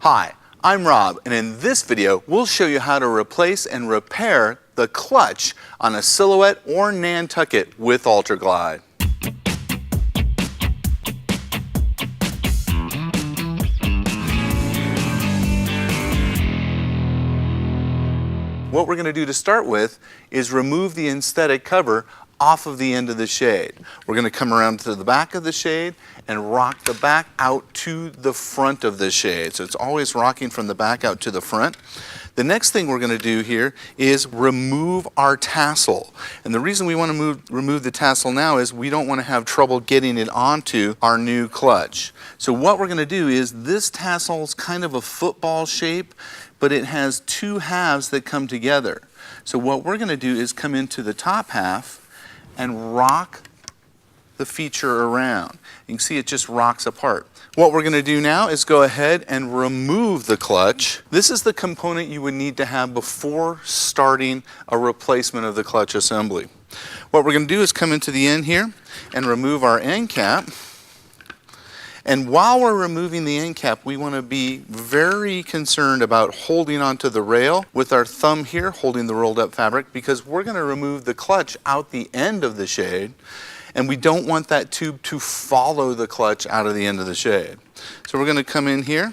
Hi, I'm Rob, and in this video we'll show you how to replace and repair the clutch on a Silhouette or Nantucket with UltraGlide. What we're going to do to start with is remove the aesthetic cover off of the end of the shade. We're going to come around to the back of the shade and rock the back out to the front of the shade. So it's always rocking from the back out to the front. The next thing we're going to do here is remove our tassel. And the reason we want to remove the tassel now is we don't want to have trouble getting it onto our new clutch. So what we're going to do is this tassel is kind of a football shape, but it has two halves that come together. So what we're going to do is come into the top half and rock the feature around. You can see it just rocks apart. What we're going to do now is go ahead and remove the clutch. This is the component you would need to have before starting a replacement of the clutch assembly. What we're going to do is come into the end here and remove our end cap. And while we're removing the end cap, we want to be very concerned about holding onto the rail with our thumb here, holding the rolled up fabric, because we're going to remove the clutch out the end of the shade, and we don't want that tube to follow the clutch out of the end of the shade. So we're going to come in here,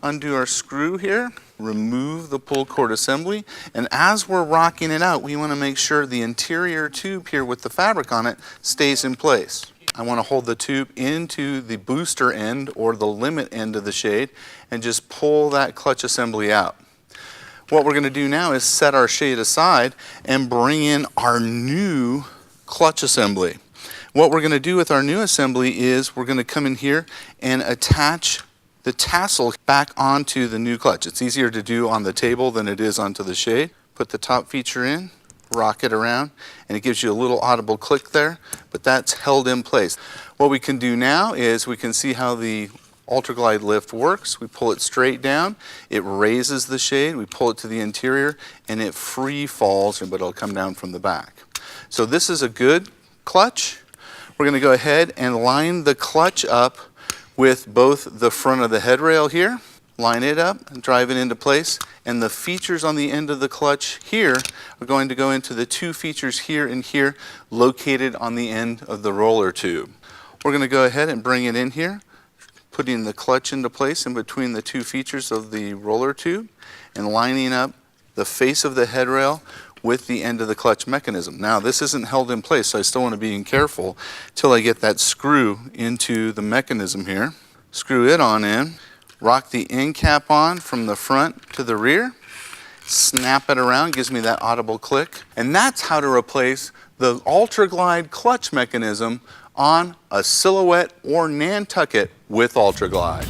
undo our screw here, remove the pull cord assembly, and as we're rocking it out, we want to make sure the interior tube here with the fabric on it stays in place. I want to hold the tube into the booster end or the limit end of the shade and just pull that clutch assembly out. What we're going to do now is set our shade aside and bring in our new clutch assembly. What we're going to do with our new assembly is we're going to come in here and attach the tassel back onto the new clutch. It's easier to do on the table than it is onto the shade. Put the top feature in, rock it around, and it gives you a little audible click there, but that's held in place. What we can do now is we can see how the UltraGlide lift works. We pull it straight down, it raises the shade, we pull it to the interior, and it free falls, but it'll come down from the back. So this is a good clutch. We're going to go ahead and line the clutch up with both the front of the head rail here, line it up and drive it into place, and the features on the end of the clutch here are going to go into the two features here and here located on the end of the roller tube. We're going to go ahead and bring it in here, putting the clutch into place in between the two features of the roller tube and lining up the face of the head rail with the end of the clutch mechanism. Now this isn't held in place, so I still want to be careful till I get that screw into the mechanism here. Screw it on in. Rock the end cap on from the front to the rear, snap it around, gives me that audible click, and that's how to replace the UltraGlide clutch mechanism on a Silhouette or Nantucket with UltraGlide.